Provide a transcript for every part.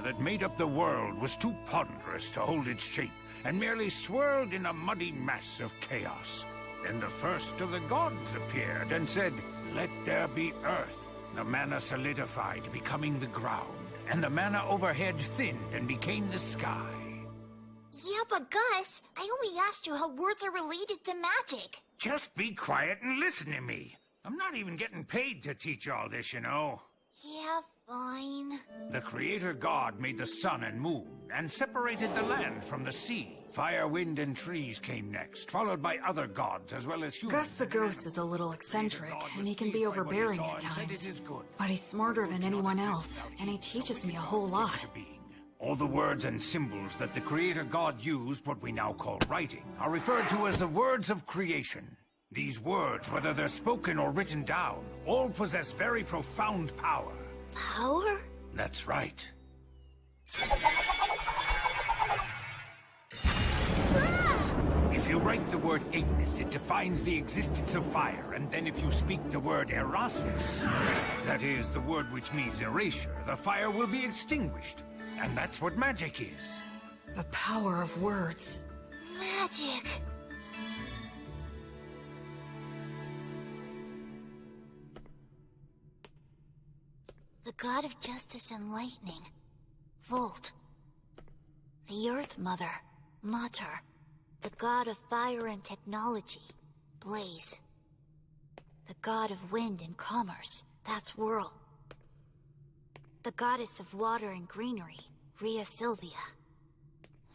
that made up the world was too ponderous to hold its shape, and merely swirled in a muddy mass of chaos. Then the first of the gods appeared and said, "Let there be earth." The manna solidified, becoming the ground, and the manna overhead thinned and became the sky. Yeah, but Gus, I only asked you how words are related to magic. Just be quiet and listen to me. I'm not even getting paid to teach all this, you know. Yeah, fine. The creator god made the sun and moon, and separated the land from the sea. Fire, wind, and trees came next, followed by other gods as well as humans. Gus the Ghost is a little eccentric, and he can be overbearing at times. But he's smarter than anyone else, and he teaches me a whole lot. All the words and symbols that the creator god used, what we now call writing, are referred to as the words of creation. These words, whether they're spoken or written down, all possess very profound power. Power? That's right. If you write the word Ignis, it defines the existence of fire, and then if you speak the word Erasus, that is, the word which means erasure, the fire will be extinguished. And that's what magic is. The power of words. Magic. The god of justice and lightning. Volt. The Earth Mother. Mater. The god of fire and technology. Blaze. The god of wind and commerce. That's Whirl. The goddess of water and greenery. Rhea Sylvia.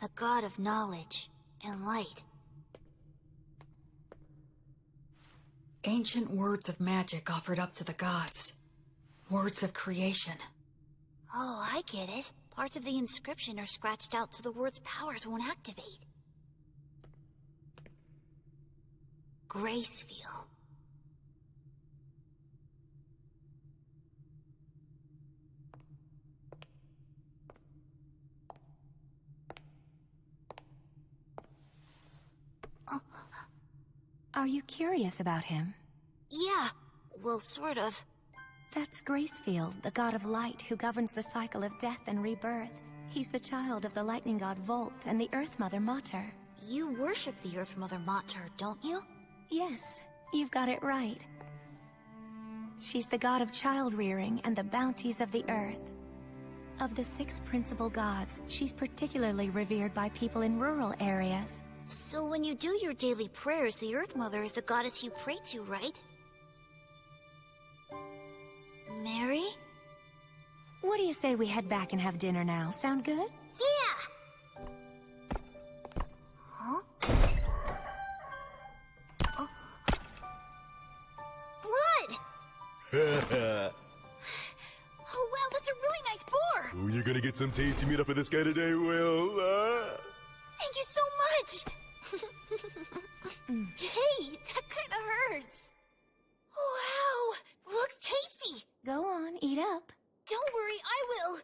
The god of knowledge and light. Ancient words of magic offered up to the gods. Words of creation. Oh, I get it. Parts of the inscription are scratched out so the word's powers won't activate. Gracefeel. Are you curious about him? Yeah, well, sort of. That's Gracefield, the god of light who governs the cycle of death and rebirth. He's the child of the lightning god Volt and the Earth Mother Mater. You worship the Earth Mother Mater, don't you? Yes, you've got it right. She's the god of child-rearing and the bounties of the earth. Of the 6 principal gods, she's particularly revered by people in rural areas. So when you do your daily prayers, the Earth Mother is the goddess you pray to, right? Mary? What do you say we head back and have dinner now? Sound good? Yeah! Huh? Oh. Blood! Oh wow, that's a really nice boar! Oh, you're gonna get some tasty meat up of this guy today, Will. Thank you so much! Hey, that kinda hurts. Wow, looks tasty! Go on, eat up. Don't worry, I will.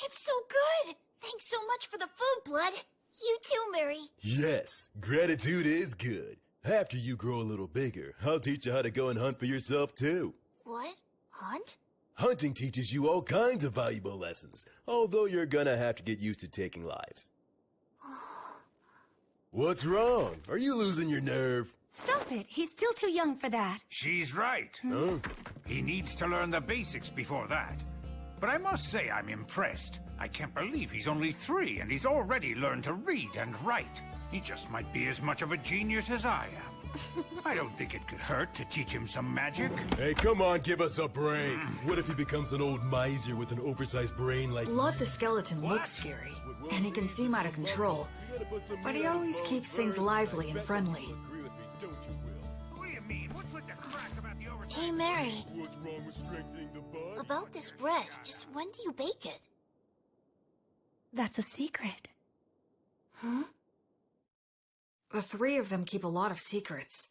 It's so good. Thanks so much for the food, Blood. You too, Mary. Yes, gratitude is good. After you grow a little bigger, I'll teach you how to go and hunt for yourself, too. What? Hunt? Hunting teaches you all kinds of valuable lessons, although you're gonna have to get used to taking lives. What's wrong? Are you losing your nerve? Stop it, he's still too young for that. She's right. Huh? He needs to learn the basics before that. But I must say I'm impressed. I can't believe he's only 3 and he's already learned to read and write. He just might be as much of a genius as I am. I don't think it could hurt to teach him some magic. Hey, come on, give us a break. What if he becomes an old miser with an oversized brain like... Blood the skeleton looks scary, and he can seem out of control. But he always keeps things lively and friendly. What do you mean? What's with the crack about the oversight? Hey, Mary. What's wrong with strengthening the bud? About this bread, just when do you bake it? That's a secret. Huh? The 3 of them keep a lot of secrets.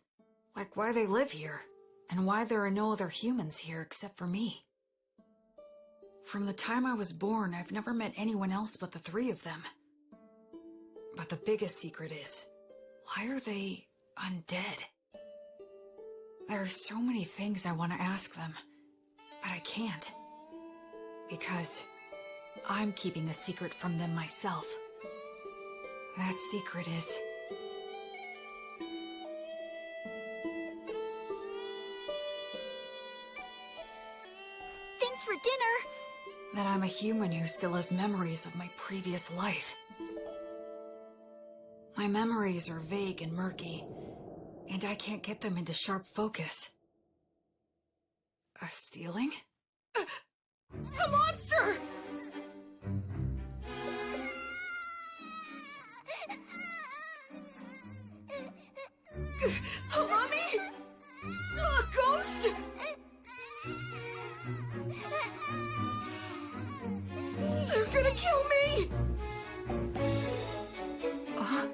Like why they live here, and why there are no other humans here except for me. From the time I was born, I've never met anyone else but the 3 of them. But the biggest secret is, why are they undead? There are so many things I want to ask them, but I can't. Because I'm keeping a secret from them myself. That secret is... Thanks for dinner! that I'm a human who still has memories of my previous life. My memories are vague and murky, and I can't get them into sharp focus. A ceiling? A monster! Harami? A ghost? They're gonna kill me! What?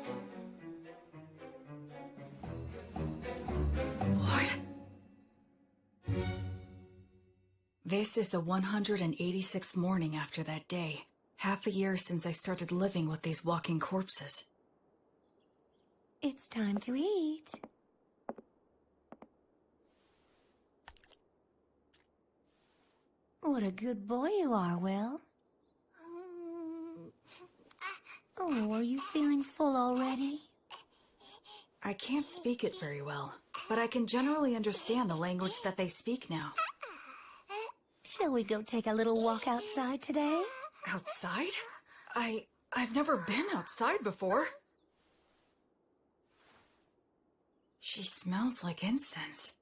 This is the 186th morning after that day. Half a year since I started living with these walking corpses. It's time to eat. What a good boy you are, Will. Oh, are you feeling full already? I can't speak it very well, but I can generally understand the language that they speak now. Shall we go take a little walk outside today? Outside? I've never been outside before. She smells like incense.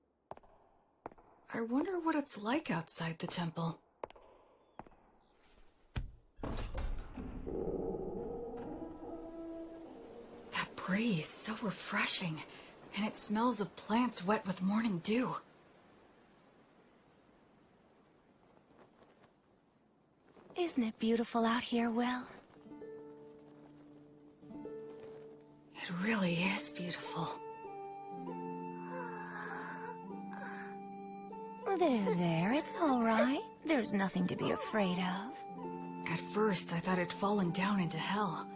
I wonder what it's like outside the temple. That breeze, so refreshing, and it smells of plants wet with morning dew. Isn't it beautiful out here, Will? It really is beautiful. There, it's all right. There's nothing to be afraid of. At first, I thought I'd fallen down into hell.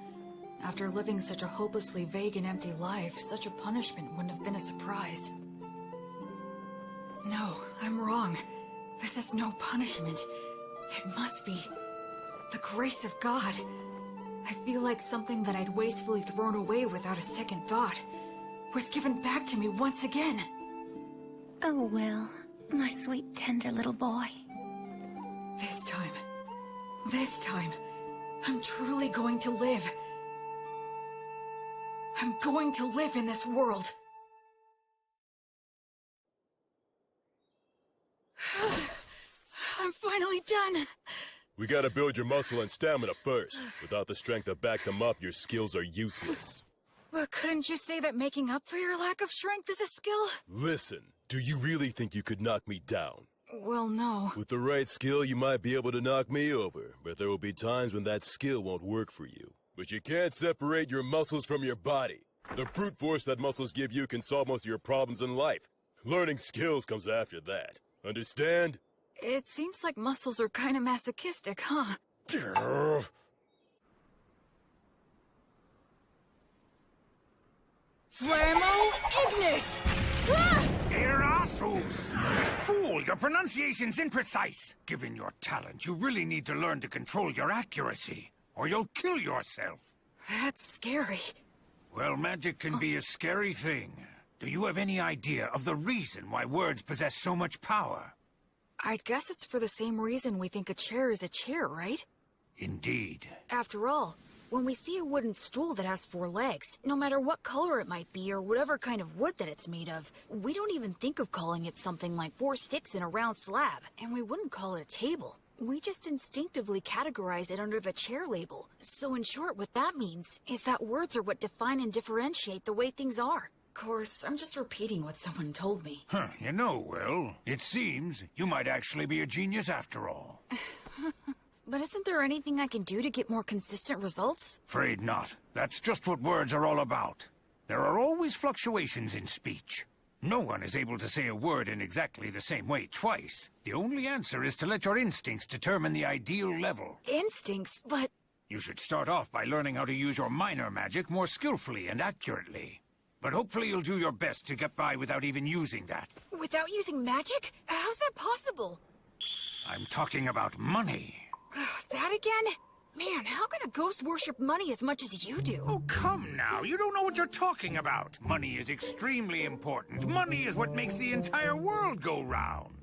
After living such a hopelessly vague and empty life, such a punishment wouldn't have been a surprise. No, I'm wrong. This is no punishment. It must be the grace of God. I feel like something that I'd wastefully thrown away without a second thought was given back to me once again. Oh, Will, my sweet, tender little boy. This time, I'm truly going to live. I'm going to live in this world. I'm finally done. We gotta build your muscle and stamina first. Without the strength to back them up, your skills are useless. But couldn't you say that making up for your lack of strength is a skill? Listen, do you really think you could knock me down? Well, no. With the right skill, you might be able to knock me over, but there will be times when that skill won't work for you. But you can't separate your muscles from your body. The brute force that muscles give you can solve most of your problems in life. Learning skills comes after that. Understand? It seems like muscles are kind of masochistic, huh? Flammo Ignis! Ah! Erasus! Fool, your pronunciation's imprecise. Given your talent, you really need to learn to control your accuracy, or you'll kill yourself. That's scary. Well, magic can be a scary thing. Do you have any idea of the reason why words possess so much power? I guess it's for the same reason we think a chair is a chair, right? Indeed. After all, when we see a wooden stool that has 4 legs, no matter what color it might be or whatever kind of wood that it's made of, we don't even think of calling it something like 4 sticks in a round slab, and we wouldn't call it a table. We just instinctively categorize it under the chair label. So in short, what that means is that words are what define and differentiate the way things are. Of course, I'm just repeating what someone told me. Huh, you know, Will, it seems you might actually be a genius after all. But isn't there anything I can do to get more consistent results? Afraid not. That's just what words are all about. There are always fluctuations in speech. No one is able to say a word in exactly the same way twice. The only answer is to let your instincts determine the ideal level. Instincts? But... You should start off by learning how to use your minor magic more skillfully and accurately. But hopefully you'll do your best to get by without even using that. Without using magic? How's that possible? I'm talking about money. That again? Man, how can a ghost worship money as much as you do? Oh, come now. You don't know what you're talking about. Money is extremely important. Money is what makes the entire world go round.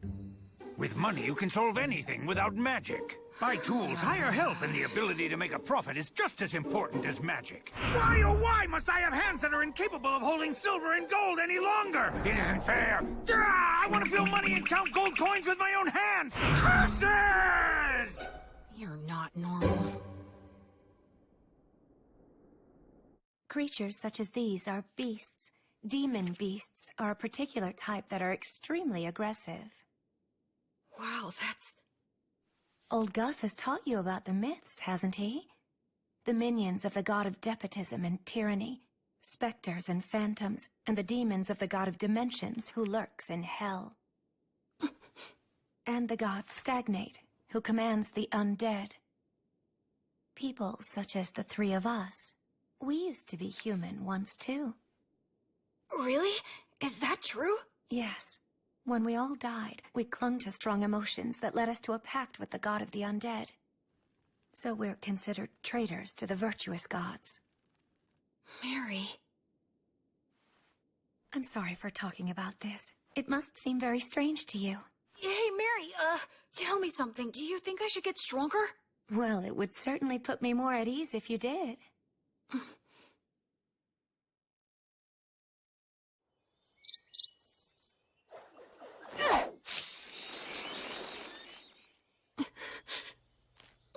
With money, you can solve anything without magic. Buy tools, hire help, and the ability to make a profit is just as important as magic. Why, oh why must I have hands that are incapable of holding silver and gold any longer? It isn't fair. I want to feel money and count gold coins with my own hands. Curses! You're not normal. Creatures such as these are beasts. Demon beasts are a particular type that are extremely aggressive. Wow, that's... Old Gus has taught you about the myths, hasn't he? The minions of the god of despotism and tyranny, specters and phantoms, and the demons of the god of dimensions who lurks in hell. And the god Stagnate, who commands the undead. People such as the three of us. We used to be human once too. Really? Is that true? Yes. When we all died, we clung to strong emotions that led us to a pact with the god of the undead. So we're considered traitors to the virtuous gods. Mary... I'm sorry for talking about this. It must seem very strange to you. Hey, Mary, tell me something. Do you think I should get stronger? Well, it would certainly put me more at ease if you did.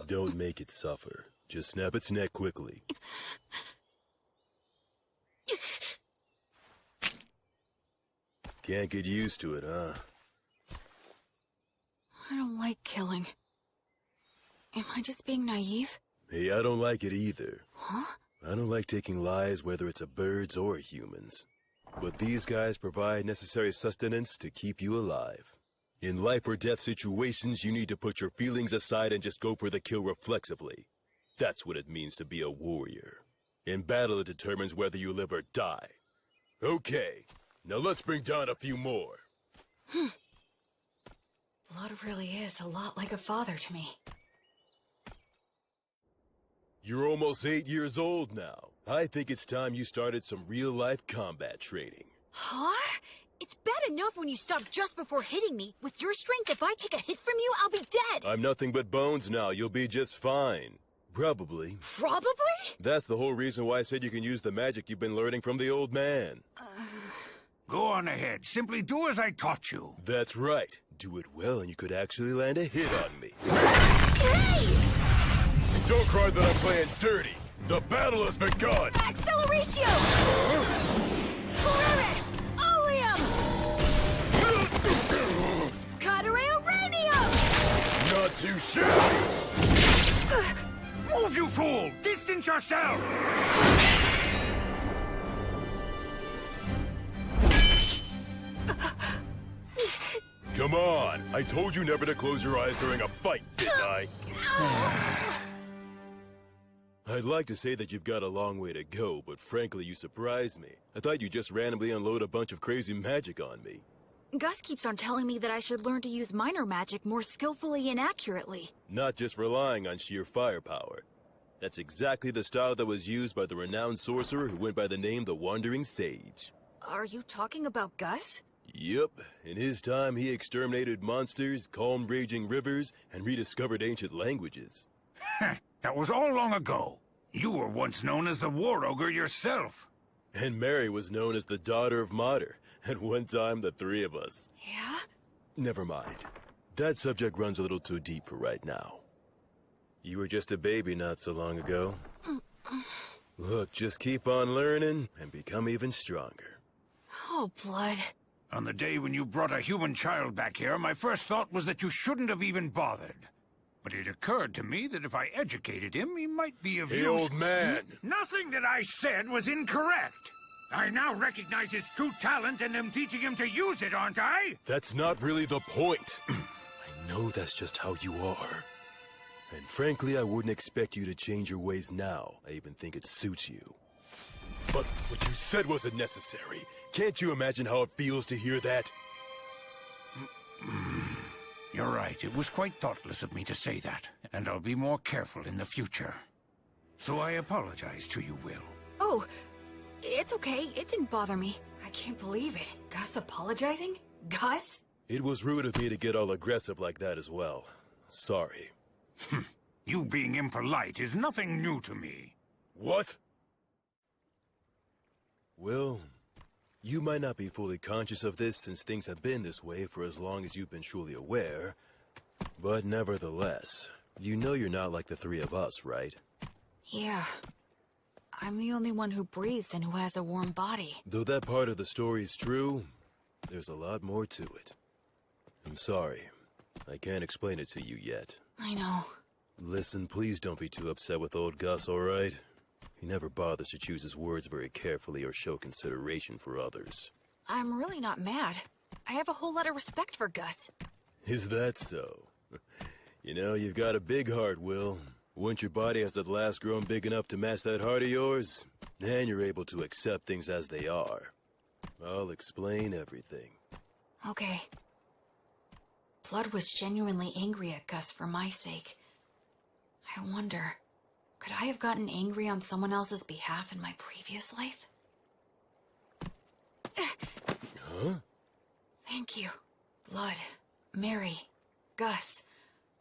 Don't make it suffer. Just snap its neck quickly. Can't get used to it, huh? I don't like killing. Am I just being naive? Hey, I don't like it either. Huh? I don't like taking lives, whether it's a birds or humans. But these guys provide necessary sustenance to keep you alive. In life or death situations, you need to put your feelings aside and just go for the kill reflexively. That's what it means to be a warrior. In battle, it determines whether you live or die. Okay, now let's bring down a few more. Blood really is a lot like a father to me. You're almost 8 years old now. I think it's time you started some real-life combat training. Huh? It's bad enough when you stop just before hitting me. With your strength, if I take a hit from you, I'll be dead! I'm nothing but bones now. You'll be just fine. Probably. Probably? That's the whole reason why I said you can use the magic you've been learning from the old man. Go on ahead. Simply do as I taught you. That's right. Do it well and you could actually land a hit on me. Hey! Don't cry that I'm playing dirty. The battle has begun! Acceleratio! Flare! Oleum! Cadere Uranium! Not too shabby! Move, you fool! Distance yourself! Come on! I told you never to close your eyes during a fight, didn't I? I'd like to say that you've got a long way to go, but frankly, you surprised me. I thought you'd just randomly unload a bunch of crazy magic on me. Gus keeps on telling me that I should learn to use minor magic more skillfully and accurately. Not just relying on sheer firepower. That's exactly the style that was used by the renowned sorcerer who went by the name the Wandering Sage. Are you talking about Gus? Yep. In his time, he exterminated monsters, calmed raging rivers, and rediscovered ancient languages. That was all long ago. You were once known as the War Ogre yourself. And Mary was known as the Daughter of Mater. At one time, the three of us. Yeah? Never mind. That subject runs a little too deep for right now. You were just a baby not so long ago. Look, just keep on learning and become even stronger. Oh, Blood. On the day when you brought a human child back here, my first thought was that you shouldn't have even bothered. But it occurred to me that if I educated him, he might be of use. Hey, old man! Nothing that I said was incorrect. I now recognize his true talent and am teaching him to use it, aren't I? That's not really the point. I know that's just how you are. And frankly, I wouldn't expect you to change your ways now. I even think it suits you. But what you said wasn't necessary. Can't you imagine how it feels to hear that? You're right. It was quite thoughtless of me to say that. and I'll be more careful in the future. So I apologize to you, Will. Oh, it's okay. It didn't bother me. I can't believe it. Gus apologizing? Gus? It was rude of me to get all aggressive like that as well. Sorry. You being impolite is nothing new to me. What? Well, you might not be fully conscious of this since things have been this way for as long as you've been truly aware. But nevertheless, you know you're not like the three of us, right? Yeah. I'm the only one who breathes and who has a warm body. Though that part of the story is true, there's a lot more to it. I'm sorry. I can't explain it to you yet. I know. Listen, please don't be too upset with old Gus, alright? He never bothers to choose his words very carefully or show consideration for others. I'm really not mad. I have a whole lot of respect for Gus. Is that so? You know, you've got a big heart, Will. Once your body has at last grown big enough to match that heart of yours, then you're able to accept things as they are. I'll explain everything. Okay. Blood was genuinely angry at Gus for my sake. I wonder, could I have gotten angry on someone else's behalf in my previous life? Huh? Thank you. Blood, Mary, Gus.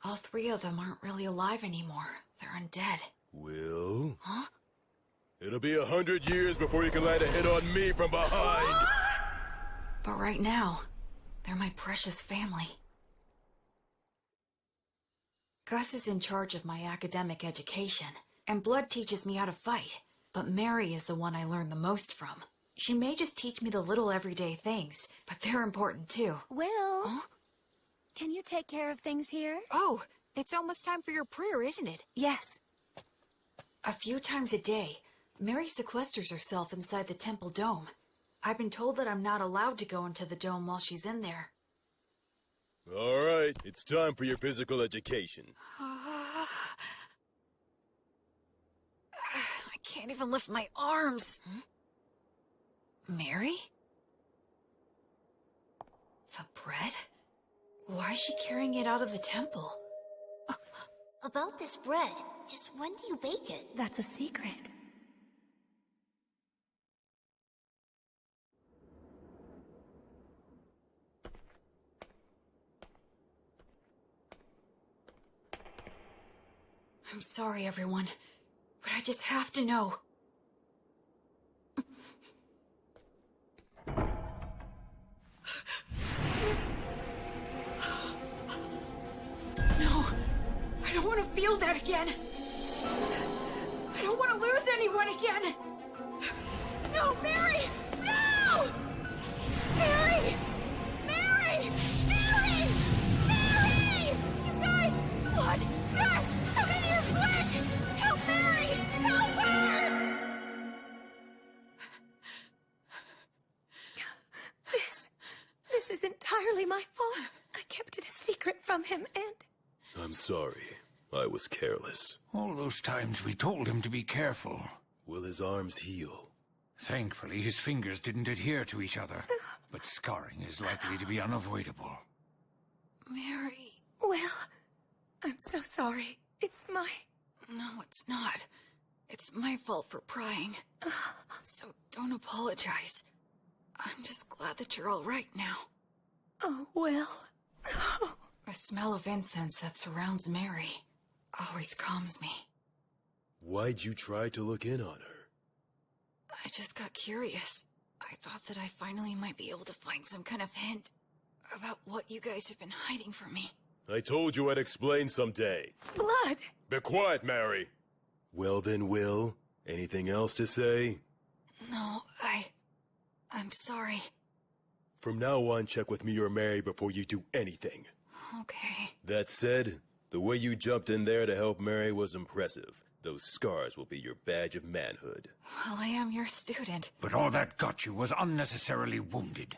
All three of them aren't really alive anymore. They're undead. Will? Huh? It'll be 100 years before you can land a hit on me from behind! But right now, they're my precious family. Gus is in charge of my academic education, and Blood teaches me how to fight. But Mary is the one I learn the most from. She may just teach me the little everyday things, but they're important too. Will, Huh? can you take care of things here? Oh, it's almost time for your prayer, isn't it? Yes. A few times a day, Mary sequesters herself inside the temple dome. I've been told that I'm not allowed to go into the dome while she's in there. Alright, it's time for your physical education. I can't even lift my arms. Mary? The bread? Why is she carrying it out of the temple? About this bread, just when do you bake it? That's a secret. I'm sorry, everyone, but I just have to know. No, I don't want to feel that again. I don't want to lose anyone again. No, Mary! No! Mary! Mary! Mary! Mary! You guys! Blood! Gus! Come in here quick! Help Mary! Help her! This is entirely my fault. I kept it a secret from him, and... I'm sorry. I was careless. All those times we told him to be careful. Will his arms heal? Thankfully, his fingers didn't adhere to each other. But scarring is likely to be unavoidable. Mary... Will, I'm so sorry. It's my... No, it's not. It's my fault for prying. So don't apologize. I'm just glad that you're all right now. Oh, Will. The smell of incense that surrounds Mary always calms me. Why'd you try to look in on her? I just got curious. I thought that I finally might be able to find some kind of hint about what you guys have been hiding from me. I told you I'd explain someday. Blood! Be quiet, Mary! Well then, Will, anything else to say? No, I'm sorry. From now on, check with me or Mary before you do anything. Okay. That said, the way you jumped in there to help Mary was impressive. Those scars will be your badge of manhood. Well, I am your student. But all that got you was unnecessarily wounded.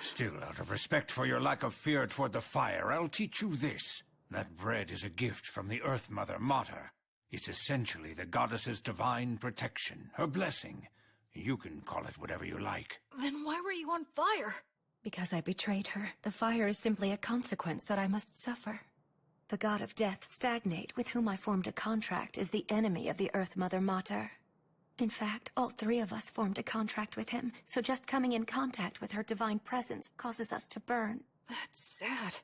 Still, out of respect for your lack of fear toward the fire, I'll teach you this. That bread is a gift from the Earth Mother, Mater. It's essentially the goddess's divine protection, her blessing. You can call it whatever you like. Then why were you on fire? Because I betrayed her. The fire is simply a consequence that I must suffer. The god of death, Stagnate, with whom I formed a contract, is the enemy of the Earth Mother Mater. In fact, all three of us formed a contract with him, so just coming in contact with her divine presence causes us to burn. That's sad.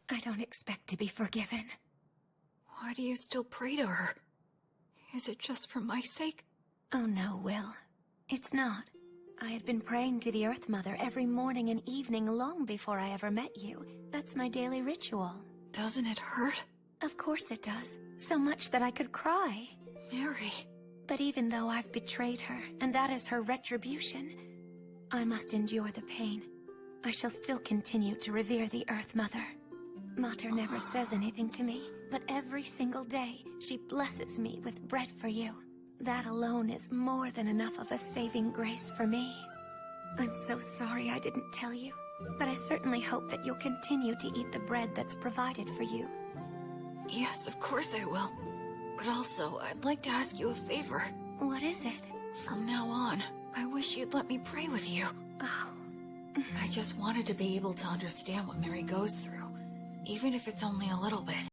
I don't expect to be forgiven. Why do you still pray to her? Is it just for my sake? Oh no, Will. It's not. I had been praying to the Earth Mother every morning and evening long before I ever met you. That's my daily ritual. Doesn't it hurt? Of course it does. So much that I could cry. Mary... But even though I've betrayed her, and that is her retribution, I must endure the pain. I shall still continue to revere the Earth Mother. Mater never says anything to me, but every single day, she blesses me with bread for you. That alone is more than enough of a saving grace for me. I'm so sorry I didn't tell you, but I certainly hope that you'll continue to eat the bread that's provided for you. Yes, of course I will. But also, I'd like to ask you a favor. What is it? From now on, I wish you'd let me pray with you. Oh. I just wanted to be able to understand what Mary goes through, even if it's only a little bit.